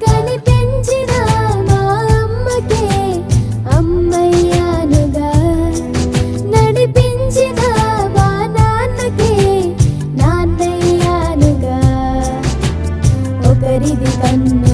కనిపించిన మా అమ్మకే అమ్మయ్యానుగా, నడిపించిన మా నాన్నకే నాన్నయ్యానుగా. ఒకరిది కన్ను